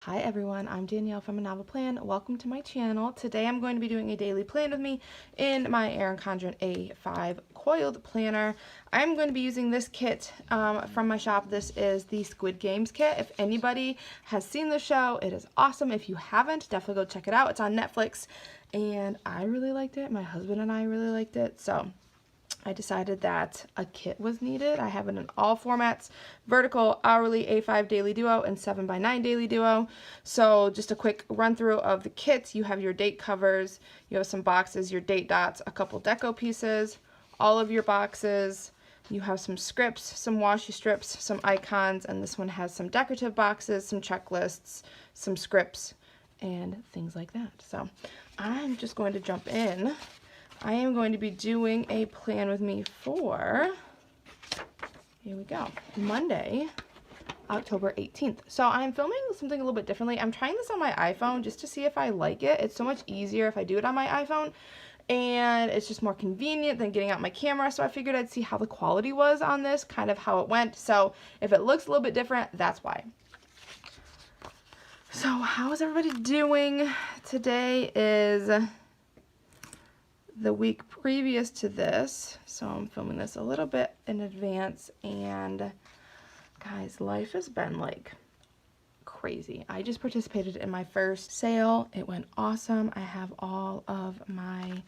Hi everyone, I'm Danielle from A Novel Plan. Welcome to my channel. Today I'm going to be doing a daily plan with me in my Erin Condren A5 coiled planner. I'm going to be using this kit from my shop. This is the Squid Games kit. If anybody has seen the show, it is awesome. If you haven't, definitely go check it out. It's on Netflix and I really liked it. My husband and I really liked it. So I decided that a kit was needed. I have it in all formats: vertical, hourly, A5 daily duo, and 7x9 daily duo. So just a quick run through of the kits. You have your date covers, you have some boxes, your date dots, a couple deco pieces, all of your boxes. You have some scripts, some washi strips, some icons, and this one has some decorative boxes, some checklists, some scripts, and things like that. So I'm just going to jump in. I am going to be doing a plan with me for, here we go, Monday, October 18th. So I'm filming something a little bit differently. I'm trying this on my iPhone just to see if I like it. It's so much easier if I do it on my iPhone, and it's just more convenient than getting out my camera. So I figured I'd see how the quality was on this, kind of how it went. So if it looks a little bit different, that's why. So how is everybody doing? Today is the week previous to this, so I'm filming this a little bit in advance, and guys, life has been like crazy. I just participated in my first sale. It went awesome. I have all of my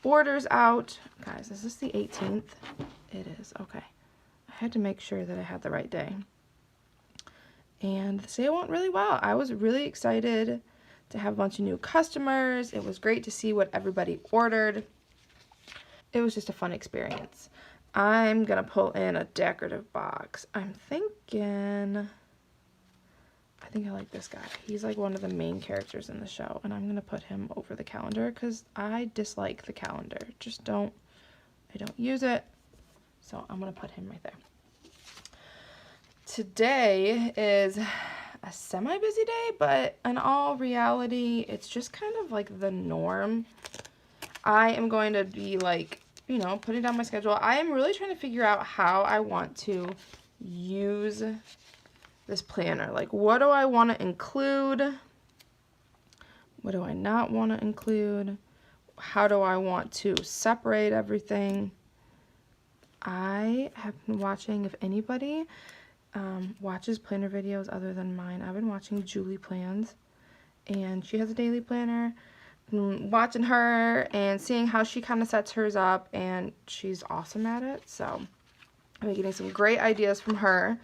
orders out. Guys, is this the 18th? It is. Okay. I had to make sure that I had the right day. And the sale went really well. I was really excited to have a bunch of new customers. It was great to see what everybody ordered. It was just a fun experience. I'm gonna pull in a decorative box. I think I like this guy. He's like one of the main characters in the show, and I'm gonna put him over the calendar because I dislike the calendar. I don't use it, so I'm gonna put him right there. Today is a semi-busy day, but in all reality, it's just kind of like the norm. I am going to be like, you know, putting down my schedule. I am really trying to figure out how I want to use this planner. Like, what do I want to include? What do I not want to include? How do I want to separate everything? I have been watching, if anybody watches planner videos other than mine, I've been watching Julie Plans, and she has a daily planner. Watching her and seeing how she kind of sets hers up, and she's awesome at it. So I'm getting some great ideas from her.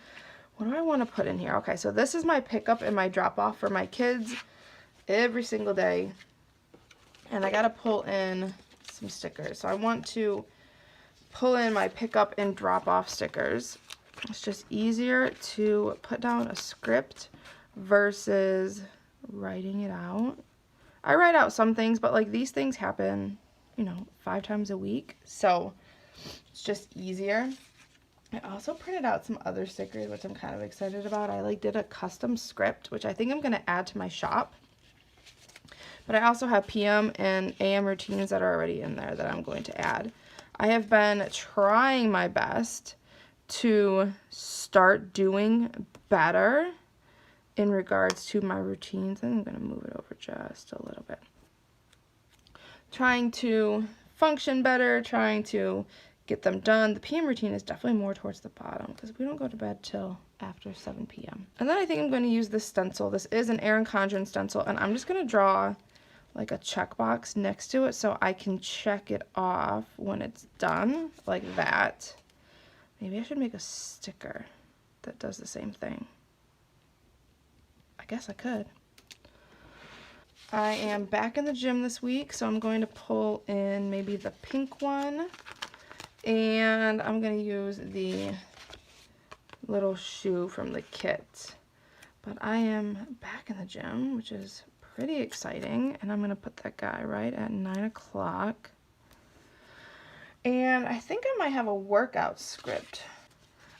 What do I want to put in here? Okay, so this is my pickup and my drop off for my kids every single day, and I gotta pull in some stickers. So I want to pull in my pickup and drop off stickers. It's just easier to put down a script versus writing it out. I write out some things, but like these things happen, you know, 5 times a week, so it's just easier. I also printed out some other stickers, which I'm kind of excited about. I like did a custom script, which I think I'm going to add to my shop. But I also have PM and AM routines that are already in there that I'm going to add. I have been trying my best to start doing better in regards to my routines. I'm going to move it over just a little bit. Trying to function better, trying to get them done. The PM routine is definitely more towards the bottom because we don't go to bed till after 7 p.m. And then I think I'm going to use this stencil. This is an Erin Condren stencil, and I'm just going to draw like a checkbox next to it so I can check it off when it's done, like that. Maybe I should make a sticker that does the same thing. I guess I could. I am back in the gym this week, so I'm going to pull in maybe the pink one, and I'm going to use the little shoe from the kit. But I am back in the gym, which is pretty exciting, and I'm going to put that guy right at 9 o'clock. And I think I might have a workout script.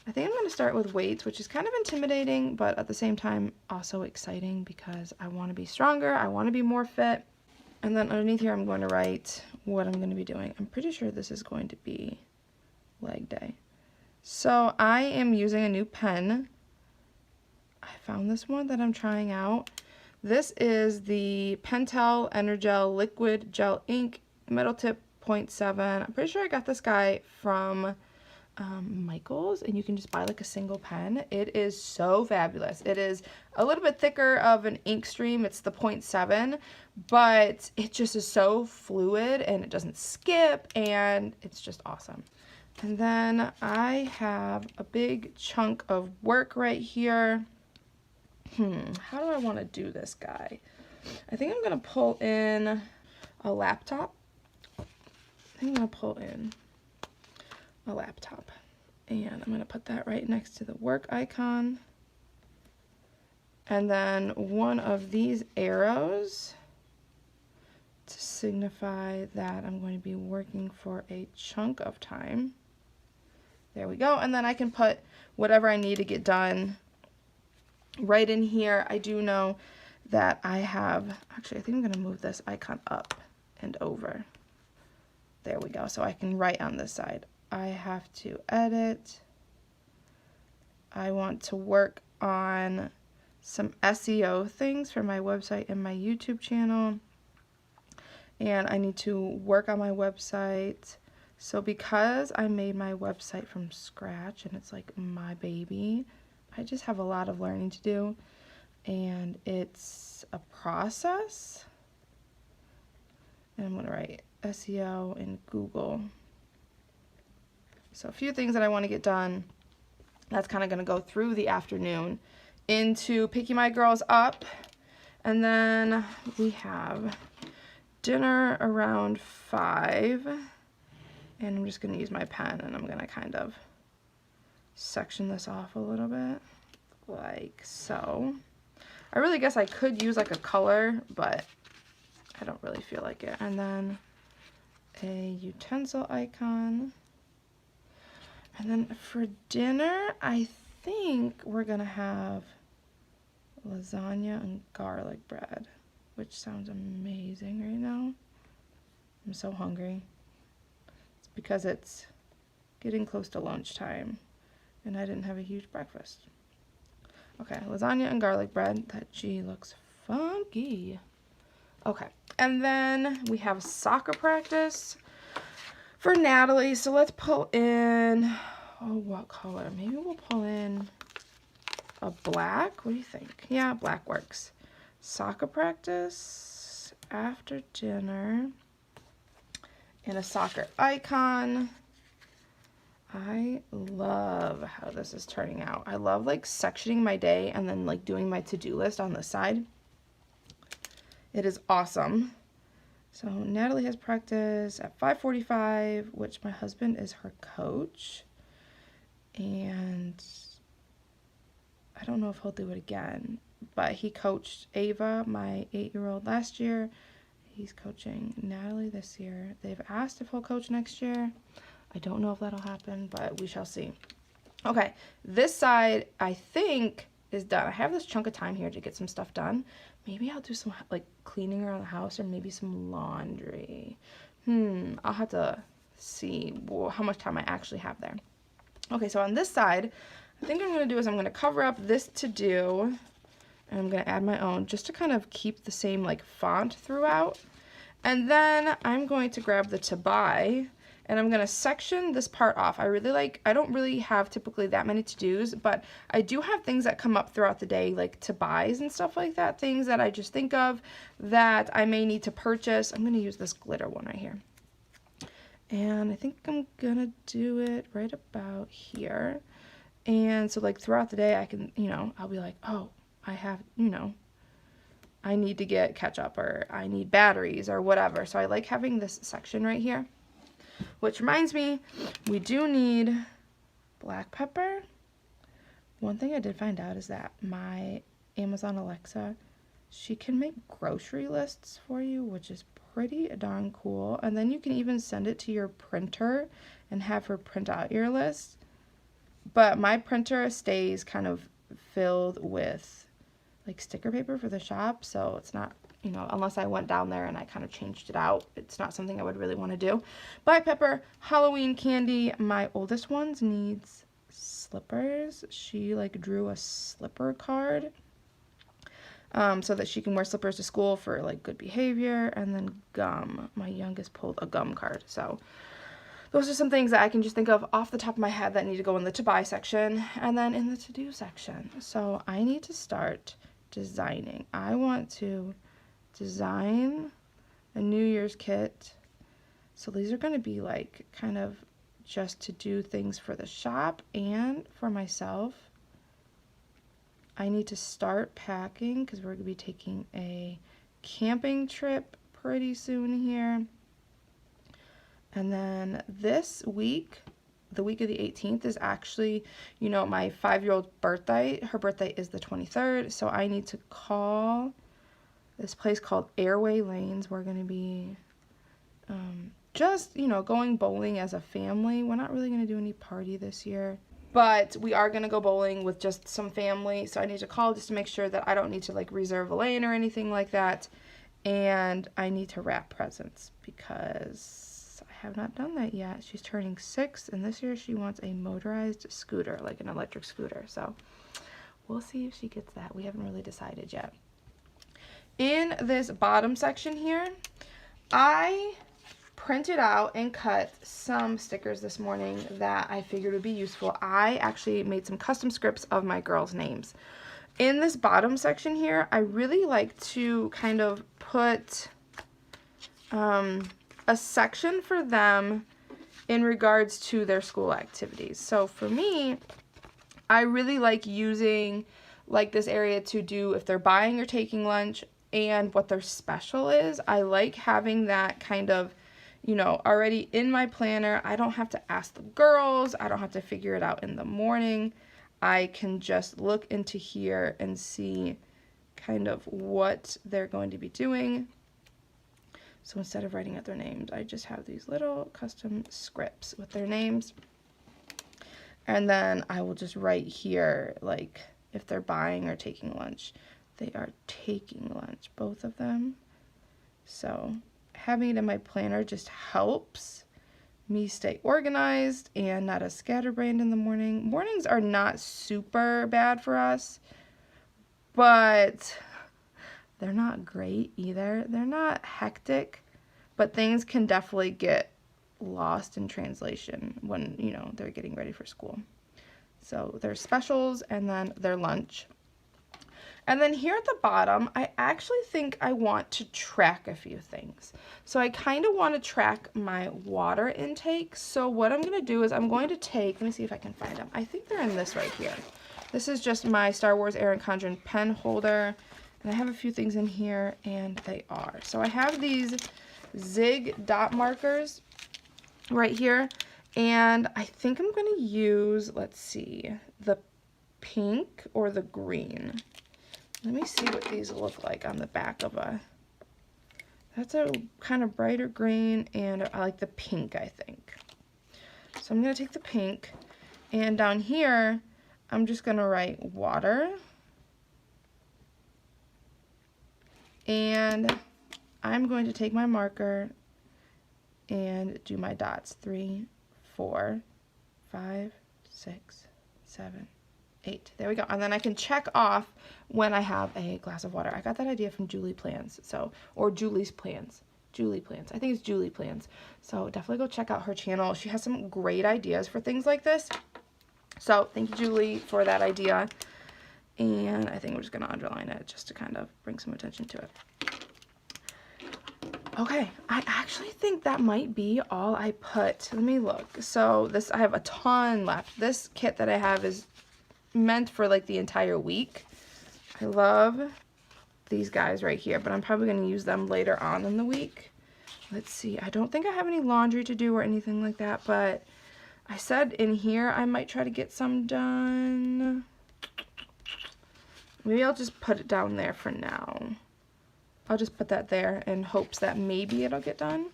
I think I'm going to start with weights, which is kind of intimidating, but at the same time also exciting because I want to be stronger, I want to be more fit. And then underneath here I'm going to write what I'm going to be doing. I'm pretty sure this is going to be leg day. So I am using a new pen. I found this one that I'm trying out. This is the Pentel Energel Liquid Gel Ink Metal Tip 0.7. I'm pretty sure I got this guy from Michael's, and you can just buy like a single pen. It is so fabulous. It is a little bit thicker of an ink stream. It's the 0.7, but it just is so fluid and it doesn't skip, and it's just awesome. And then I have a big chunk of work right here. How do I want to do this guy? I think I'm going to pull in a laptop. And I'm going to put that right next to the work icon. And then one of these arrows to signify that I'm going to be working for a chunk of time. There we go. And then I can put whatever I need to get done right in here. I do know that I have, actually I think I'm going to move this icon up and over. There we go. So I can write on this side. I have to edit. I want to work on some SEO things for my website and my YouTube channel. And I need to work on my website. So because I made my website from scratch and it's like my baby, I just have a lot of learning to do, and it's a process. And I'm going to write SEO in Google. So a few things that I want to get done. That's kind of going to go through the afternoon into picking my girls up. And then we have dinner around 5. And I'm just going to use my pen, and I'm going to kind of section this off a little bit, like so. I really guess I could use like a color, but I don't really feel like it. And then a utensil icon. And then for dinner, I think we're going to have lasagna and garlic bread, which sounds amazing right now. I'm so hungry. It's because it's getting close to lunchtime, and I didn't have a huge breakfast. Okay, lasagna and garlic bread. That G looks funky. Okay, and then we have soccer practice for Natalie. So let's pull in, oh, what color? Maybe we'll pull in a black. What do you think? Yeah, black works. Soccer practice after dinner and a soccer icon. I love how this is turning out. I love like sectioning my day and then like doing my to-do list on the side. It is awesome. So Natalie has practice at 5:45, which my husband is her coach. And I don't know if he'll do it again, but he coached Ava, my 8-year-old, last year. He's coaching Natalie this year. They've asked if he'll coach next year. I don't know if that'll happen, but we shall see. Okay, this side I think is done. I have this chunk of time here to get some stuff done. Maybe I'll do some like cleaning around the house, or maybe some laundry. I'll have to see how much time I actually have there. Okay, so on this side, I think what I'm going to do is I'm going to cover up this to do, and I'm going to add my own just to kind of keep the same like font throughout. And then I'm going to grab the to buy, and I'm going to section this part off. I don't really have typically that many to-dos, but I do have things that come up throughout the day, like to buys and stuff like that, things that I just think of that I may need to purchase. I'm going to use this glitter one right here. And I think I'm going to do it right about here. And so like throughout the day I can, I'll be like, oh, I have, I need to get ketchup, or I need batteries, or whatever. So I like having this section right here. Which reminds me, we do need black pepper. One thing I did find out is that my Amazon Alexa, she can make grocery lists for you, which is pretty darn cool. And then you can even send it to your printer and have her print out your list. But my printer stays kind of filled with like sticker paper for the shop, so it's not, unless I went down there and I kind of changed it out, it's not something I would really want to do. Black pepper, Halloween candy. My oldest ones needs slippers. She like drew a slipper card. so that she can wear slippers to school for like good behavior. And then gum. My youngest pulled a gum card. So those are some things that I can just think of off the top of my head that need to go in the to buy section and then in the to do section. So I need to start designing. I want to design a New Year's kit. So these are going to be like kind of just to do things for the shop and for myself. I need to start packing because we're going to be taking a camping trip pretty soon here. And then this week, the week of the 18th is actually, you know, my 5-year-old's birthday. Her birthday is the 23rd. So I need to call this place called Airway Lanes. We're going to be just, you know, going bowling as a family. We're not really going to do any party this year, but we are going to go bowling with just some family. So I need to call just to make sure that I don't need to like reserve a lane or anything like that. And I need to wrap presents because I have not done that yet. She's turning 6 and this year she wants a motorized scooter, like an electric scooter. So we'll see if she gets that. We haven't really decided yet. In this bottom section here, I printed out and cut some stickers this morning that I figured would be useful. I actually made some custom scripts of my girls' names. In this bottom section here, I really like to kind of put a section for them in regards to their school activities. So for me, I really like using like this area to do if they're buying or taking lunch and what their special is. I like having that kind of, you know, already in my planner. I don't have to ask the girls. I don't have to figure it out in the morning. I can just look into here and see kind of what they're going to be doing. So instead of writing out their names, I just have these little custom scripts with their names. And then I will just write here, like, if they're buying or taking lunch. They are taking lunch, both of them. So having it in my planner just helps me stay organized and not as scatterbrained in the morning. Mornings are not super bad for us, but they're not great either. They're not hectic, but things can definitely get lost in translation when, you know, they're getting ready for school. So their specials and then their lunch. And then here at the bottom, I actually think I want to track a few things. So I kind of want to track my water intake. So what I'm going to do is I'm going to take, let me see if I can find them. I think they're in this right here. This is just my Star Wars Erin Condren pen holder. And I have a few things in here, and they are. So I have these Zig dot markers right here. And I think I'm going to use, let's see, the pink or the green. Let me see what these look like on the back of a, that's a kind of brighter green, and I like the pink, I think. So I'm going to take the pink, and down here, I'm just going to write water. And I'm going to take my marker and do my dots. 3, 4, 5, 6, 7, 8. There we go. And then I can check off when I have a glass of water. I got that idea from Julie Plans. So, or Julie's Plans. Julie Plans. I think it's Julie Plans. So definitely go check out her channel. She has some great ideas for things like this. So thank you, Julie, for that idea. And I think we're just going to underline it just to kind of bring some attention to it. Okay, I actually think that might be all I put. Let me look. So this, I have a ton left. This kit that I have is meant for like the entire week. I love these guys right here, but I'm probably going to use them later on in the week. Let's see. I don't think I have any laundry to do or anything like that, but I said in here I might try to get some done. Maybe I'll just put it down there for now. I'll just put that there in hopes that maybe it'll get done.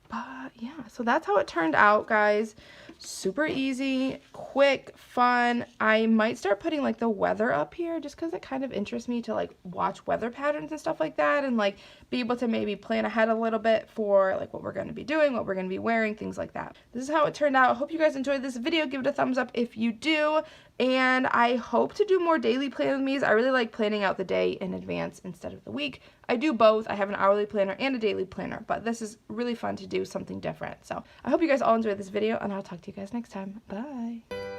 But yeah, so that's how it turned out, guys. Super easy, quick, fun. I might start putting like the weather up here just because it kind of interests me to like watch weather patterns and stuff like that, and like be able to maybe plan ahead a little bit for like what we're going to be doing, what we're going to be wearing, things like that. This is how it turned out. I hope you guys enjoyed this video. Give it a thumbs up if you do. And I hope to do more daily plan with me's. I really like planning out the day in advance instead of the week. I do both. I have an hourly planner and a daily planner, but this is really fun to do something different. So I hope you guys all enjoyed this video, and I'll talk to you guys next time. Bye.